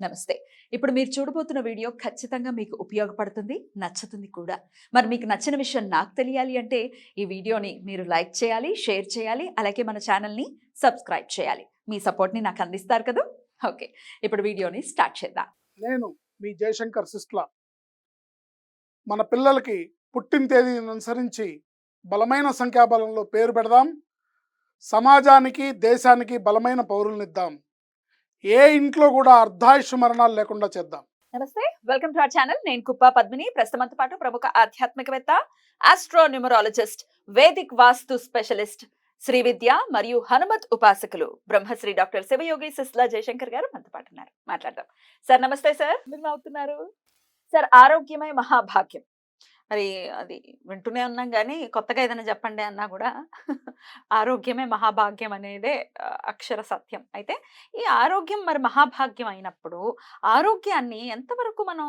నమస్తే. ఇప్పుడు మీరు చూడబోతున్న వీడియో ఖచ్చితంగా మీకు ఉపయోగపడుతుంది, నచ్చుతుంది కూడా. మరి మీకు నచ్చిన విషయం నాకు తెలియాలి అంటే ఈ వీడియోని మీరు లైక్ చేయాలి, షేర్ చేయాలి, అలాగే మన ఛానల్‌ని సబ్స్క్రైబ్ చేయాలి. మీ సపోర్ట్‌ని నాకు అందిస్తారు కదూ! ఓకే. ఇప్పుడు వీడియోని స్టార్ట్ చేద్దాం. నేను మీ జయశంకర్ సిస్లా. మన పిల్లలకి పుట్టిన తేదీని అనుసరించి బలమైన సంఖ్యాబలంలో పేరు పెడదాం. సమాజానికి దేశానికి బలమైన పౌరులనిద్దాం. ఏ ఇంట్లో కూడా అర్ధాయుష్ మరణాలు లేకుండా చేద్దాం. నమస్తే. Welcome to our channel. నేను కుప్పా పద్మిని. ప్రస్తుతంతో పాటు ప్రముఖ ఆధ్యాత్మికవేత్త, ఆస్ట్రోన్యూమరాలజిస్ట్, వేదిక్ వాస్తు స్పెషలిస్ట్, శ్రీ విద్య మరియు హనుమత్ ఉపాసకులు బ్రహ్మశ్రీ డాక్టర్ శివయోగి సిస్లా జయశంకర్ గారు మనతో పాటు ఉన్నారు. మాట్లాడదాం. సార్ నమస్తే సార్. మీరు నవ్వుతున్నారు. సార్ ఆరోగ్యమే మహాభాగ్యం. మరి అది వింటూనే ఉన్నాం గానీ కొత్తగా ఏదైనా చెప్పండి అన్నా కూడా ఆరోగ్యమే మహాభాగ్యం అనేదే అక్షర సత్యం. అయితే ఈ ఆరోగ్యం మరి మహాభాగ్యం అయినప్పుడు ఆరోగ్యాన్ని ఎంతవరకు మనం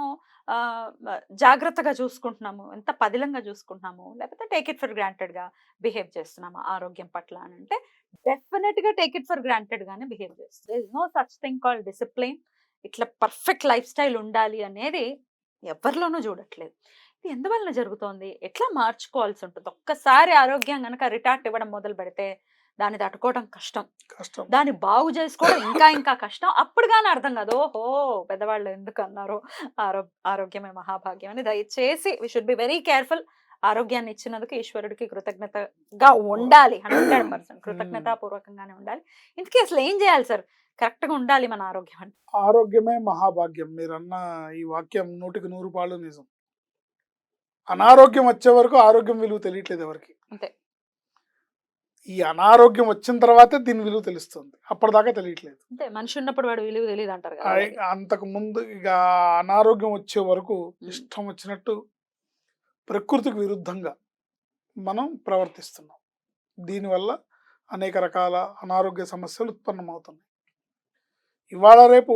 జాగ్రత్తగా చూసుకుంటున్నాము, ఎంత పదిలంగా చూసుకుంటున్నాము, లేకపోతే టేక్ ఇట్ ఫర్ గ్రాంటెడ్‌గా బిహేవ్ చేస్తున్నామా ఆరోగ్యం పట్ల అని అంటే డెఫినిట్‌గా టేక్ ఇట్ ఫర్ గ్రాంటెడ్ గానే బిహేవ్ చేస్తాం. There is no such thing called discipline. ఇట్లా పర్ఫెక్ట్ లైఫ్ స్టైల్ ఉండాలి అనేది ఎవరిలోనూ చూడట్లేదు. ఇది ఎందువలన జరుగుతోంది? ఎట్లా మార్చుకోవాల్సి ఉంటుంది? ఒక్కసారి ఆరోగ్యం గనక రిటార్ట్ ఇవ్వడం మొదలు పెడితే దాన్ని తట్టుకోవడం కష్టం. దాన్ని బాగు చేసుకోవడం ఇంకా ఇంకా కష్టం. అప్పుడు గాని అర్థం కాదు. ఓహో! పెద్దవాళ్ళు ఎందుకు అన్నారో ఆరోగ్యమే మహాభాగ్యం అని. దయచేసి we should be very careful. ఆరోగ్యాన్ని ఇచ్చినందుకు ఈశ్వరుడికి కృతజ్ఞతగా ఉండాలి. 100% కృతజ్ఞతాపూర్వకంగానే ఉండాలి. ఇంతకీ అసలు ఏం చేయాలి సార్? కరెక్ట్‌గా ఉండాలి మన ఆరోగ్యం అంటే? ఆరోగ్యమే మహాభాగ్యం. మీరన్న ఈ వాక్యం 100కి 100 పాళ్ళు నిజం. అనారోగ్యం వచ్చే వరకు ఆరోగ్యం విలువ తెలియట్లేదు ఎవరికి. అంతే. ఈ అనారోగ్యం వచ్చిన తర్వాతే దీని విలువ తెలుస్తుంది. అప్పటిదాకా తెలియట్లేదు. అంతే. మనిషి ఉన్నప్పుడు వాడు విలువ తెలీదు అంటారు కదా! అంతకు ముందు ఇక అనారోగ్యం వచ్చే వరకు ఇష్టం వచ్చినట్టు ప్రకృతికి విరుద్ధంగా మనం ప్రవర్తిస్తున్నాం. దీనివల్ల అనేక రకాల అనారోగ్య సమస్యలు ఉత్పన్నమవుతున్నాయి. ఇవాళ రేపు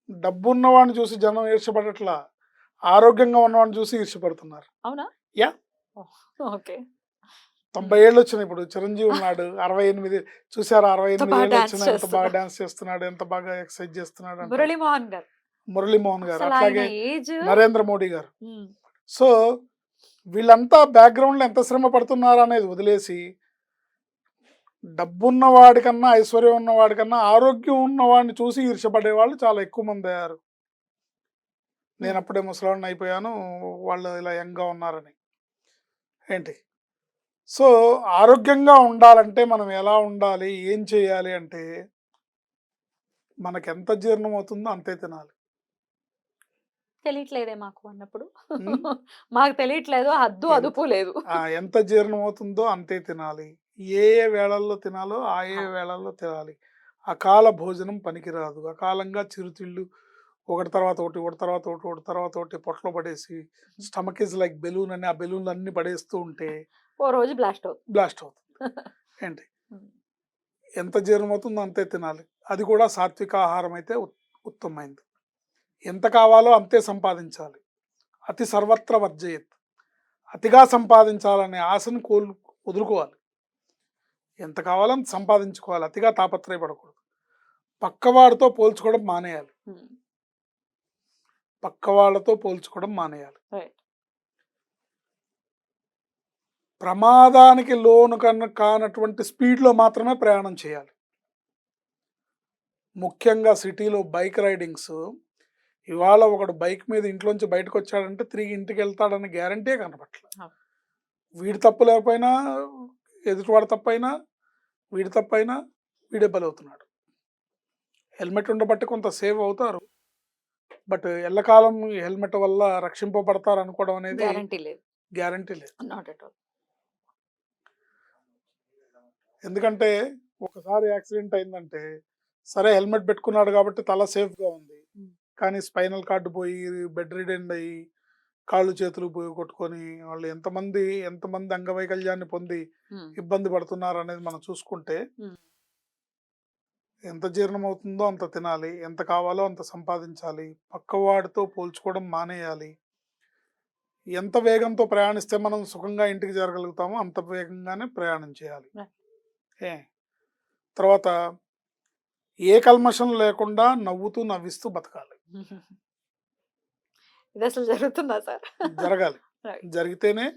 డబ్బున్నవాడిని చూసి జనం ఈర్ష్యపడట్లా, ఆరోగ్యంగా ఉన్నవాడిని చూసి ఈర్ష్యపడుతున్నారు. అవునా? యా. ఓకే. 90 ఏళ్ళు వచ్చినాయి. ఇప్పుడు చిరంజీవి ఉన్నాడు 68. చూసారా 68 ఏళ్ళు వచ్చినా ఎంత బాగా డాన్స్ చేస్తున్నాడు, ఎంత బాగా ఎక్సర్సైజ్ చేస్తున్నాడు. మురళీమోహన్ గారు అట్లాగే నరేంద్ర మోడీ గారు. సో వీళ్ళంతా బ్యాక్గ్రౌండ్ లో ఎంత శ్రమ పడుతున్నారు అనేది వదిలేసి డబ్బున్న వాడికన్నా ఐశ్వర్యం ఉన్న వాడికన్నా ఆరోగ్యం ఉన్నవాడిని చూసి ఈర్ష్యపడే వాళ్ళు చాలా ఎక్కువ మంది అయ్యారు. నేను అప్పుడే ముసలాడిని అయిపోయాను, వాళ్ళు ఇలా యంగ్గా ఉన్నారని. ఏంటి? సో ఆరోగ్యంగా ఉండాలంటే మనం ఎలా ఉండాలి, ఏం చేయాలి అంటే మనకు ఎంత జీర్ణం అవుతుందో అంతే తినాలి. తెలియట్లేదే మాకు అన్నప్పుడు. మాకు తెలియట్లేదు, హద్దు అదుపు లేదు. ఎంత జీర్ణం అవుతుందో అంతే తినాలి. ఏ ఏ వేళల్లో తినాలో ఆ ఏ వేళల్లో తినాలి. అకాల భోజనం పనికిరాదు. అకాలంగా చిరుతిళ్ళు ఒకటి తర్వాత ఒకటి, ఒకటి తర్వాత ఒకటి, ఒకటి తర్వాత ఒకటి పొట్టలో పడేసి స్టమక్ ఇస్ లైక్ బెలూన్ అని ఆ బెలూన్లు అన్ని పడేస్తూ ఉంటే ఓ రోజు బ్లాస్ట్ అవుతుంది. ఏంటి? ఎంత జీర్ణం అవుతుందో అంతే తినాలి. అది కూడా సాత్విక ఆహారం అయితే ఉత్తమమైంది. ఎంత కావాలో అంతే సంపాదించాలి. అతి సర్వత్ర వర్జయత్. అతిగా సంపాదించాలనే ఆశను వదులుకోవాలి. ఎంత కావాలో అంత సంపాదించుకోవాలి. అతిగా తాపత్రయపడకూడదు. పక్కవాడితో పోల్చుకోవడం మానేయాలి. ప్రమాదానికి లోను కానటువంటి స్పీడ్లో మాత్రమే ప్రయాణం చేయాలి. ముఖ్యంగా సిటీలో బైక్ రైడింగ్స్. ఇవాళ ఒకడు బైక్ మీద ఇంట్లోంచి బయటకు వచ్చాడంటే తిరిగి ఇంటికి వెళ్తాడని గ్యారంటీ కనపట్ల. వీడి తప్పు లేకపోయినా, ఎదుటివాడి తప్పైనా, వీడి తప్పైనా వీడే బలవుతున్నాడు. హెల్మెట్ ఉండబట్టి కొంత సేవ్ అవుతారు, బట్ ఎల్లకాలం హెల్మెట్ వల్ల రక్షింపబడతారు అనుకోవడం అనేది గ్యారంటీ లేదు. ఎందుకంటే ఒకసారి యాక్సిడెంట్ అయిందంటే సరే హెల్మెట్ పెట్టుకున్నాడు కాబట్టి తల సేఫ్గా ఉంది, కానీ స్పైనల్ కార్డు పోయి బెడ్ రిడెండ్ అయ్యి కాళ్ళు చేతులు పోయి కొట్టుకొని వాళ్ళు ఎంతమంది అంగవైకల్యాన్ని పొంది ఇబ్బంది పడుతున్నారు అనేది మనం చూసుకుంటే ఎంత జీర్ణం అవుతుందో అంత తినాలి, ఎంత కావాలో అంత సంపాదించాలి, పక్కవాడితో పోల్చుకోవడం మానేయాలి. ఎంత వేగంతో ప్రయాణిస్తే మనం సుఖంగా ఇంటికి చేరగలుగుతామో అంత వేగంగానే ప్రయాణం చేయాలి. తర్వాత ఏ కల్మషం లేకుండా నవ్వుతూ నవ్విస్తూ బతకాలి. ఇది అసలు జరుగుతుందా సార్? జరగాలి. రైట్. జరిగితేనే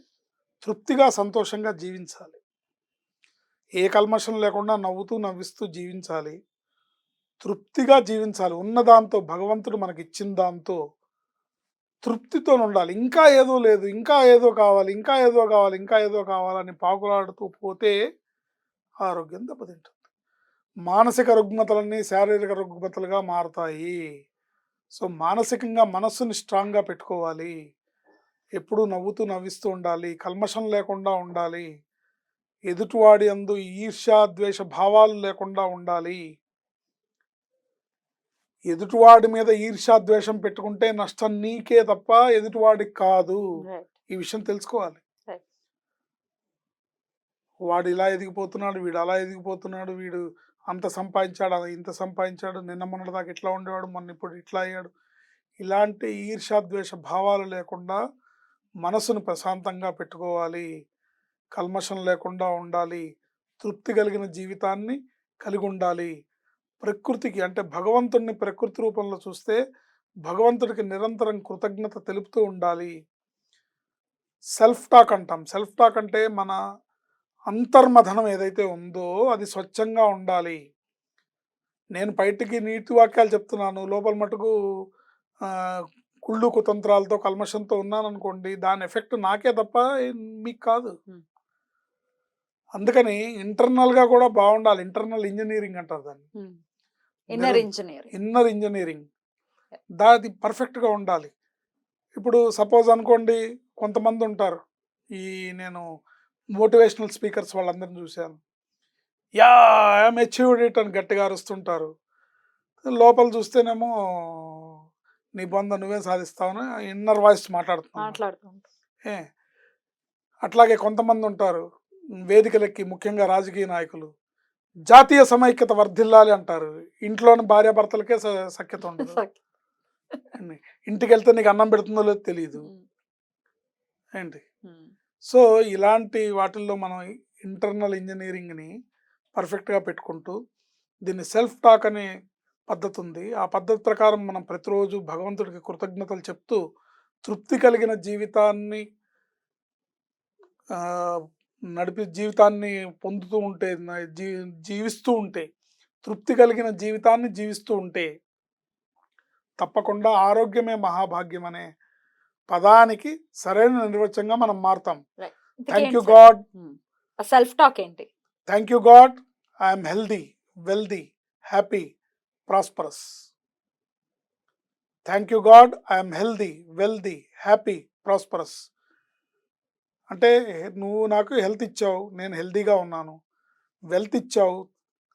తృప్తిగా సంతోషంగా జీవించాలి. ఏ కల్మషం లేకుండా నవ్వుతూ నవ్విస్తూ జీవించాలి. తృప్తిగా జీవించాలి. ఉన్న దాంతో, భగవంతుడు మనకిచ్చిన దాంతో తృప్తితోనుండాలి. ఇంకా ఏదో లేదు, ఇంకా ఏదో కావాలి, ఇంకా ఏదో కావాలి, ఇంకా ఏదో కావాలని పాకులాడుతూ పోతే ఆరోగ్యం దెబ్బతింటుంది. మానసిక రుగ్మతలన్నీ శారీరక రుగ్మతలుగా మారతాయి. సో, మానసికంగా మనస్సుని స్ట్రాంగ్‌గా పెట్టుకోవాలి. ఎప్పుడూ నవ్వుతూ నవ్విస్తూ ఉండాలి. కల్మషం లేకుండా ఉండాలి. ఎదుటివాడి యందు ఈర్ష్య, ద్వేష భావాలు లేకుండా ఉండాలి. ఎదుటివాడి మీద ఈర్ష్య, ద్వేషం పెట్టుకుంటే నష్టం నీకే తప్ప ఎదుటివాడికి కాదు. రైట్. ఈ విషయం తెలుసుకోవాలి. రైట్. వాడు ఇలా ఎదిగిపోతున్నాడు, వీడు అలా ఎదిగిపోతున్నాడు, వీడు అంత సంపాదించాడు, ఇంత సంపాదించాడు, నిన్న మొన్నటిదాకా ఇట్లా ఉండేవాడు, మొన్న ఇప్పుడు ఇట్లా అయ్యాడు. ఇలాంటి ఈర్ష్య, ద్వేష భావాలు లేకుండా మనసును ప్రశాంతంగా పెట్టుకోవాలి. కల్మషం లేకుండా ఉండాలి. తృప్తి కలిగిన జీవితాన్ని కలిగి ఉండాలి. ప్రకృతికి అంటే భగవంతుడిని ప్రకృతి రూపంలో చూస్తే భగవంతుడికి నిరంతరం కృతజ్ఞత తెలుపుతూ ఉండాలి. సెల్ఫ్ టాక్ అంటాం. సెల్ఫ్ టాక్ అంటే మన అంతర్మథనం ఏదైతే ఉందో అది స్వచ్ఛంగా ఉండాలి. నేను బయటికి నీతి వాక్యాలు చెప్తున్నాను, లోపల మటుకు కుళ్ళు కుతంత్రాలతో కల్మషంతో ఉన్నాననుకోండి, దాని ఎఫెక్ట్ నాకే తప్ప మీకు కాదు. అందుకని ఇంటర్నల్గా కూడా బాగుండాలి. ఇంటర్నల్ ఇంజనీరింగ్ అంటారు దాన్ని. Inner engineering. ఇన్నర్ ఇంజనీరింగ్ దాది పర్ఫెక్ట్గా ఉండాలి. ఇప్పుడు సపోజ్ అనుకోండి, కొంతమంది ఉంటారు, ఈ నేను మోటివేషనల్ స్పీకర్స్ వాళ్ళందరిని చూశాను. యా ఐఎమ్ అచీవ్డ్ ఇట్ అని గట్టిగా అరుస్తుంటారు. లోపల చూస్తేనేమో నీ బొంద నువ్వే సాధిస్తావని ఇన్నర్ వాయిస్ మాట్లాడుతున్నాను. ఏ అట్లాగే కొంతమంది ఉంటారు వేదికలెక్కి, ముఖ్యంగా రాజకీయ నాయకులు, జాతీయ సమైక్యత వర్ధిల్లాలి అంటారు. ఇంట్లోని భార్యాభర్తలకే సఖ్యత ఉండదు. ఇంటికి వెళ్తే నీకు అన్నం పెడుతుందో లేదో తెలియదు ఏంటి. సో ఇలాంటి వాటిల్లో మనం ఇంటర్నల్ ఇంజనీరింగ్ని పర్ఫెక్ట్గా పెట్టుకుంటూ, దీన్ని సెల్ఫ్ టాక్ అనే పద్ధతి ఉంది. ఆ పద్ధతి ప్రకారం మనం ప్రతిరోజు భగవంతుడికి కృతజ్ఞతలు చెప్తూ తృప్తి కలిగిన జీవితాన్ని జీవితాన్ని పొందుతూ ఉంటే, జీవిస్తూ ఉంటే, తృప్తి కలిగిన జీవితాన్ని జీవిస్తూ ఉంటే తప్పకుండా ఆరోగ్యమే మహాభాగ్యం అనే పదానికి సరైన నిర్వచనంగా మనం మారుతాం. Thank you God. Self talk ఏంటి? Thank you God, I'm healthy, wealthy, happy, prosperous. Thank you God, I'm healthy, wealthy, happy, prosperous. అంటే నువ్వు నాకు హెల్త్ ఇచ్చావు, నేను హెల్దీగా ఉన్నాను. వెల్త్ ఇచ్చావు,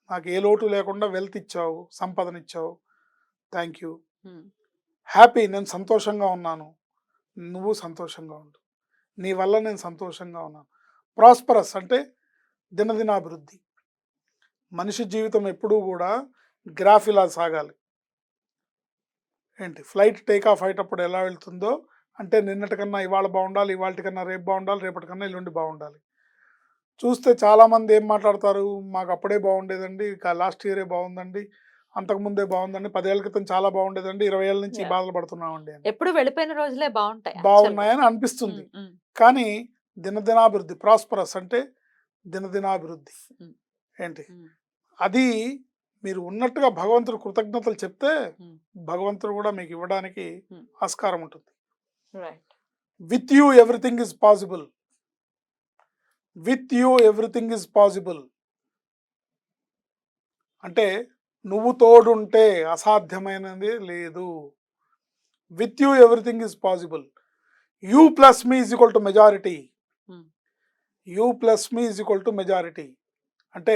నాకు ఏ లోటు లేకుండా వెల్త్ ఇచ్చావు, సంపదనిచ్చావు, థ్యాంక్ యూ. హ్యాపీ, నేను సంతోషంగా ఉన్నాను, నువ్వు సంతోషంగా ఉండు, నీ వల్ల నేను సంతోషంగా ఉన్నాను. ప్రాస్పరస్ అంటే దినదినాభివృద్ధి. మనిషి జీవితం ఎప్పుడూ కూడా గ్రాఫ్ ఇలా సాగాలి. ఏంటి, ఫ్లైట్ టేక్ ఆఫ్ అయ్యేటప్పుడు ఎలా వెళ్తుందో అంటే నిన్నటికన్నా ఇవాళ బాగుండాలి, ఇవాళకన్నా రేపు బాగుండాలి, రేపటికన్నా ఎల్లుండి బాగుండాలి. చూస్తే చాలామంది ఏం మాట్లాడతారు, మాకు అప్పుడే బాగుండేదండి, లాస్ట్ ఇయరే బాగుందండి, అంతకుముందే బాగుందండి, 10 ఏళ్ళ క్రితం చాలా బాగుండేదండి, 20 ఏళ్ళ నుంచి బాధలు పడుతున్నామండి, ఎప్పుడు వెళ్ళిపోయిన రోజులే బాగున్నాయని అనిపిస్తుంది. కానీ దినదినాభివృద్ధి, ప్రాస్పరస్ అంటే దినదినాభివృద్ధి ఏంటి, అది మీరు ఉన్నట్టుగా భగవంతుడు కృతజ్ఞతలు చెప్తే భగవంతుడు కూడా మీకు ఇవ్వడానికి ఆస్కారం ఉంటుంది. With you everything is possible. With you everything is possible అంటే నువ్వు తోడుంటే అసాధ్యమైనది లేదు. With you everything is possible. You plus me is equal to majority. You plus me is equal to majority అంటే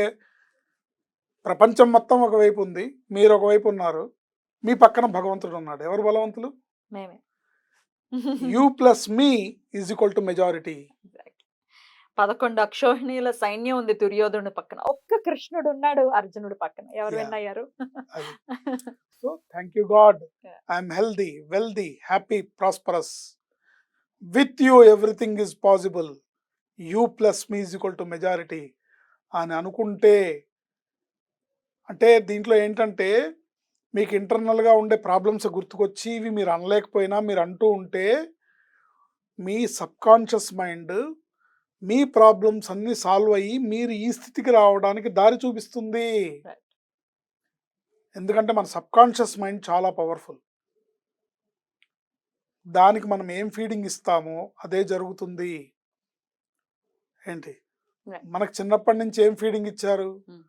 ప్రపంచం మొత్తం ఒకవైపు ఉంది, మీరు ఒకవైపు ఉన్నారు, మీ పక్కన భగవంతుడు ఉన్నాడు. ఎవరు బలవంతులు? You plus me is equal to majority. 11 అక్షోహిణీల సైన్యం ఉంది దుర్యోధనుడి పక్కన, ఒక్క కృష్ణుడు ఉన్నాడు అర్జునుడి పక్కన. ఎవరు విన్ అయ్యారు? So thank you God, I'm healthy, wealthy, happy, prosperous. With you everything is possible. You plus me is equal to majority అని అనుకుంటే అంటే దీంట్లో ఏంటంటే మీకు ఇంటర్నల్గా ఉండే ప్రాబ్లమ్స్ గుర్తుకొచ్చి ఇవి మీరు అనలేకపోయినా మీరు అంటూ ఉంటే మీ సబ్కాన్షియస్ మైండ్ మీ ప్రాబ్లమ్స్ అన్ని సాల్వ్ అయ్యి మీరు ఈ స్థితికి రావడానికి దారి చూపిస్తుంది. Right. ఎందుకంటే మన సబ్కాన్షియస్ మైండ్ చాలా పవర్ఫుల్. దానికి మనం ఏం ఫీడింగ్ ఇస్తామో అదే జరుగుతుంది. ఏంటి Right. మనకు చిన్నప్పటి నుంచి ఏం ఫీడింగ్ ఇచ్చారు? Hmm.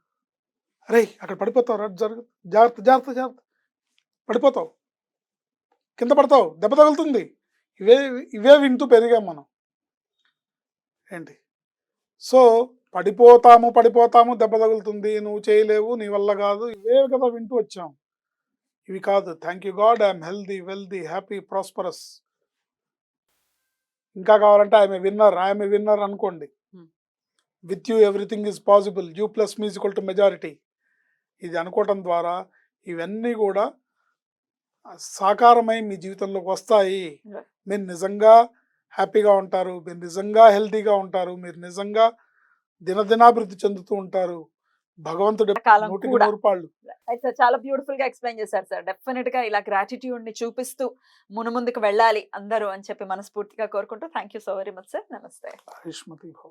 అరే అక్కడ పడిపోతావు, రా జరుగు, జాగ్రత్త జాగ్రత్త జాగ్రత్త, పడిపోతావు, కింద పడతావు, దెబ్బ తగులుతుంది. ఇవే ఇవే వింటూ పెరిగాం మనం. ఏంటి సో పడిపోతాము పడిపోతాము, దెబ్బ తగులుతుంది, నువ్వు చేయలేవు, నీ వల్ల కాదు, ఇవే కదా వింటూ వచ్చాం. ఇవి కాదు. Thank you God, I'm healthy, wealthy, happy, prosperous. ఇంకా కావాలంటే ఐఎమ్ ఏ విన్నర్ అనుకోండి. Hmm. With you everything is possible, you plus me equal to majority. ఇది అనుకోవటం ద్వారా ఇవన్నీ కూడా సాకారమై మీ జీవితంలోకి వస్తాయి. Right. మీరు నిజంగా హ్యాపీగా ఉంటారు, మీరు నిజంగా హెల్తీగా ఉంటారు, మీరు నిజంగా దినదినాభివృద్ధి చెందుతూ ఉంటారు. భగవంతుడు కాలం 100కి కూడా 100 పాళ్ళు. అయితే సార్ చాలా బ్యూటిఫుల్ గా ఎక్స్ప్లెయిన్ చేశారు సార్. డెఫినెట్ గా ఇలా గ్రాటిట్యూడ్ ని చూపిస్తూ మునుముందుకు వెళ్ళాలి అందరూ అని చెప్పి మనస్ఫూర్తిగా కోరుకుంటూ thank you so very much sir. నమస్తే. ఆయుష్మతి భవ.